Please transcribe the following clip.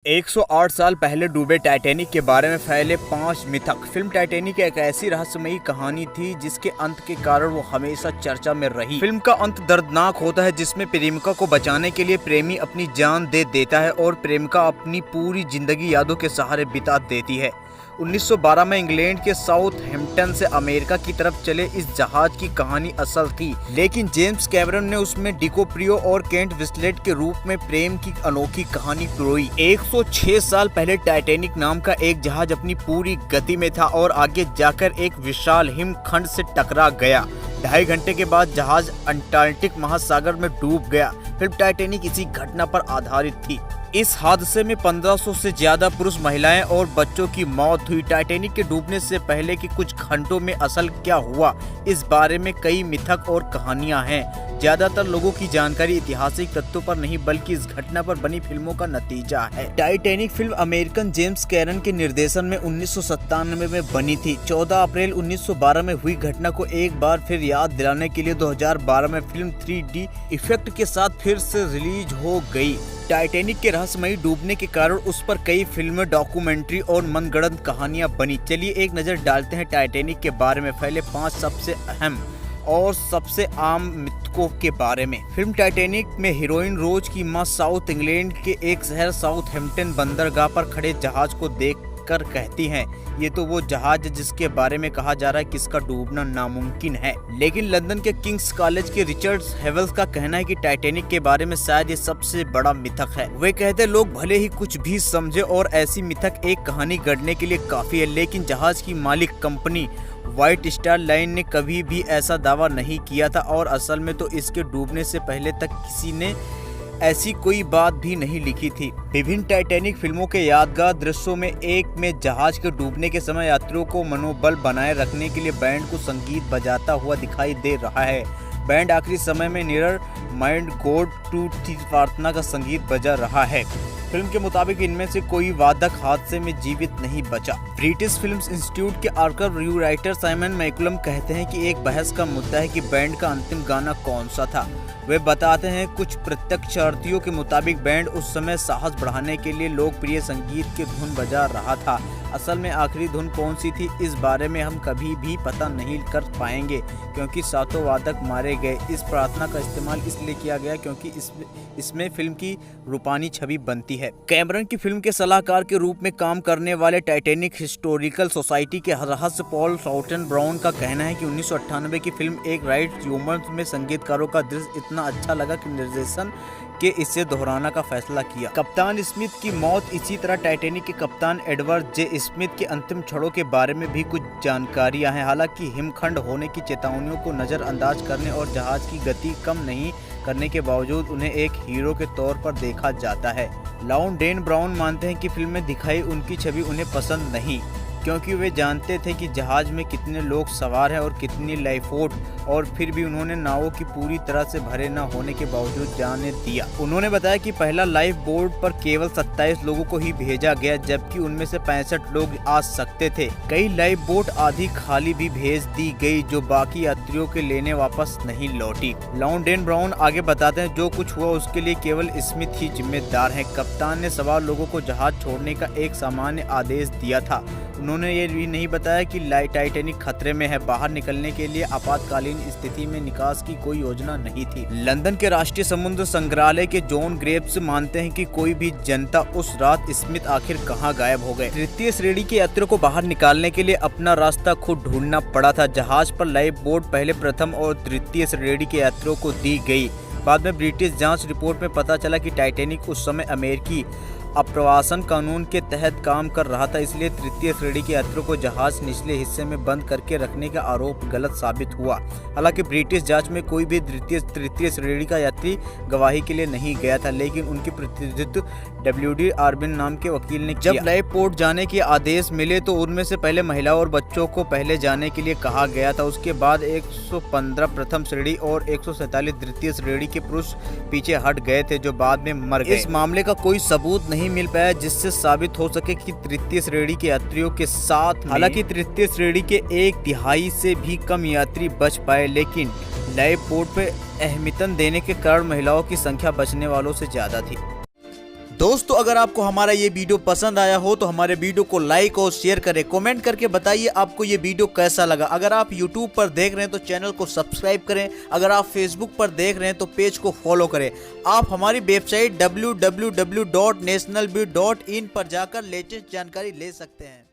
108 साल पहले डूबे टाइटैनिक के बारे में फैले 5 मिथक। फिल्म टाइटैनिक एक ऐसी रहस्यमयी कहानी थी जिसके अंत के कारण वो हमेशा चर्चा में रही। फिल्म का अंत दर्दनाक होता है जिसमें प्रेमिका को बचाने के लिए प्रेमी अपनी जान दे देता है और प्रेमिका अपनी पूरी जिंदगी यादों के सहारे बिता देती है। 1912 में इंग्लैंड के साउथहैम्पटन से अमेरिका की तरफ चले इस जहाज की कहानी असल थी, लेकिन जेम्स कैमरन ने उसमें डिकोप्रियो और केंट विस्लेट के रूप में प्रेम की अनोखी कहानी पिरोई। 106 साल पहले टाइटैनिक नाम का एक जहाज अपनी पूरी गति में था और आगे जाकर एक विशाल हिमखंड से टकरा गया। 2.5 घंटे के बाद जहाज अंटार्कटिक महासागर में डूब गया। फिल्म टाइटैनिक इसी घटना पर आधारित थी। इस हादसे में 1500 से ज्यादा पुरुष, महिलाएं और बच्चों की मौत हुई। टाइटैनिक के डूबने से पहले के कुछ घंटों में असल क्या हुआ, इस बारे में कई मिथक और कहानियां हैं। ज्यादातर लोगों की जानकारी ऐतिहासिक तथ्यों पर नहीं बल्कि इस घटना पर बनी फिल्मों का नतीजा है। Titanic film American James Cameron के निर्देशन में 1997 में बनी थी। 14 अप्रैल 1912 में हुई घटना को एक बार फिर याद दिलाने के लिए 2012 में फिल्म 3D इफेक्ट के साथ फिर से रिलीज हो गई। टाइटैनिक के रहस्यमयी डूबने के कारण उस पर कई फिल्में, डॉक्यूमेंट्री और मनगढ़ंत कहानियां बनी। चलिए एक नजर डालते हैं टाइटैनिक के बारे में फैले 5 सबसे अहम और सबसे आम मिथकों के बारे में। फिल्म टाइटैनिक में हीरोइन रोज की मां साउथ इंग्लैंड के एक शहर साउथहैम्पटन बंदरगाह पर खड़े जहाज को देखकर कहती हैं, ये तो वो जहाज है जिसके बारे में कहा जा रहा है कि इसका डूबना नामुमकिन है। लेकिन लंदन के किंग्स कॉलेज के रिचर्ड हेवेल्स का कहना है कि टाइटैनिक के बारे में शायद ये सबसे बड़ा मिथक है। वे कहते हैं लोग भले ही कुछ भी समझे और ऐसी मिथक एक कहानी गढ़ने के लिए काफी है, लेकिन जहाज की मालिक कंपनी व्हाइट स्टार लाइन ने कभी भी ऐसा दावा नहीं किया था और असल में तो इसके डूबने से पहले तक किसी ने ऐसी कोई बात भी नहीं लिखी थी। विभिन्न टाइटैनिक फिल्मों के यादगार दृश्यों में एक में जहाज के डूबने के समय यात्रियों को मनोबल बनाए रखने के लिए बैंड को संगीत बजाता हुआ दिखाई दे रहा है। बैंड आखिरी समय में नियर माइंड गॉड टू थी प्रार्थना का संगीत बजा रहा है। फिल्म के मुताबिक इनमें से कोई वादक हादसे में जीवित नहीं बचा। ब्रिटिश फिल्म इंस्टीट्यूट के archive review writer Simon McCullum कहते हैं कि एक बहस का मुद्दा है कि बैंड का अंतिम गाना कौन सा था। वे बताते हैं कुछ प्रत्यक्षदर्शियों के मुताबिक बैंड उस समय साहस बढ़ाने के लिए लोकप्रिय संगीत की धुन बजा रहा था। असल में आखिरी धुन कौन सी थी इस बारे में हम कभी भी पता नहीं कर पाएंगे क्योंकि 7 वादक मारे गए। इस प्रार्थना का इस्तेमाल इसलिए किया गया क्योंकि इसमें फिल्म की रूपानी छवि बनती है। कैमरन की फिल्म के सलाहकार के रूप में काम करने वाले टाइटैनिक हिस्टोरिकल सोसाइटी के रहस्य पॉल साउटन ब्राउन का कहना है कि 1998 की फिल्म एक राइट ह्यूमर में संगीतकारों का दृश्य इतना अच्छा लगा कि निर्देशन के इसे दोहराना का फैसला किया। कप्तान स्मिथ की मौत। इसी तरह टाइटैनिक के कप्तान एडवर्ड जे स्मिथ के अंतिम क्षणों के बारे में भी कुछ जानकारियां हैं। हालांकि हिमखंड होने की चेतावनियों को नजरअंदाज करने और जहाज की गति कम नहीं करने के बावजूद उन्हें एक हीरो के तौर पर देखा जाता है। लॉन डेन ब्राउन मानते हैं कि फिल्म में दिखाई उनकी छवि उन्हें पसंद नहीं क्योंकि वे जानते थे कि जहाज में कितने लोग सवार हैं और कितनी लाइफबोट, और फिर भी उन्होंने नावों की पूरी तरह से भरे न होने के बावजूद जाने दिया। उन्होंने बताया कि पहला लाइफ बोट पर केवल 27 लोगों को ही भेजा गया जबकि उनमें से 65 लोग आ सकते थे। कई लाइफ बोट आधी खाली भी भेज दी गई जो बाकी यात्रियों के लेने वापस नहीं लौटी। लॉन डेन ब्राउन आगे बताते हैं जो कुछ हुआ उसके लिए केवल स्मिथ ही जिम्मेदार है। कप्तान ने सवार लोगों को जहाज छोड़ने का एक सामान्य आदेश दिया था। उन्होंने ये भी नहीं बताया कि टाइटैनिक खतरे में है। बाहर निकलने के लिए आपातकालीन स्थिति में निकास की कोई योजना नहीं थी। लंदन के राष्ट्रीय समुद्र संग्रहालय के जॉन ग्रेव्स मानते हैं कि कोई भी जनता उस रात स्मिथ आखिर कहां गायब हो गए। तृतीय श्रेणी के यात्रियों को बाहर निकालने के लिए अपना रास्ता खुद ढूंढना पड़ा था। जहाज पर लाइफ बोट पहले प्रथम और तृतीय श्रेणी के यात्रियों को दी गई। बाद में ब्रिटिश जांच रिपोर्ट में पता चला कि टाइटैनिक उस समय अमेरिकी अप्रवासन कानून के तहत काम कर रहा था, इसलिए तृतीय श्रेणी के यात्रियों को जहाज निचले हिस्से में बंद करके रखने का आरोप गलत साबित हुआ। हालांकि ब्रिटिश जांच में कोई भी तृतीय श्रेणी का यात्री गवाही के लिए नहीं गया था, लेकिन उनकी प्रतिनिधित्व WD आर्बिन नाम के वकील ने किया। जब लाइफ बोट जाने के आदेश मिले तो उनमें से पहले महिलाओं और बच्चों को पहले जाने के लिए कहा गया था। उसके बाद 115 प्रथम श्रेणी और 147 तृतीय श्रेणी के पुरुष पीछे हट गए थे जो बाद में मर गए। इस मामले का कोई सबूत नहीं मिल पाया जिससे साबित हो सके कि तृतीय श्रेणी के यात्रियों के साथ हालांकि तृतीय श्रेणी के 1/3 से भी कम यात्री बच पाए, लेकिन लाइफ बोट पर अहमियत देने के कारण महिलाओं की संख्या बचने वालों से ज्यादा थी। दोस्तों अगर आपको हमारा ये वीडियो पसंद आया हो तो हमारे वीडियो को लाइक और शेयर करें। कमेंट करके बताइए आपको ये वीडियो कैसा लगा। अगर आप यूट्यूब पर देख रहे हैं तो चैनल को सब्सक्राइब करें। अगर आप फेसबुक पर देख रहे हैं तो पेज को फॉलो करें। आप हमारी वेबसाइट www.nationalbeat.in पर जाकर लेटेस्ट जानकारी ले सकते हैं।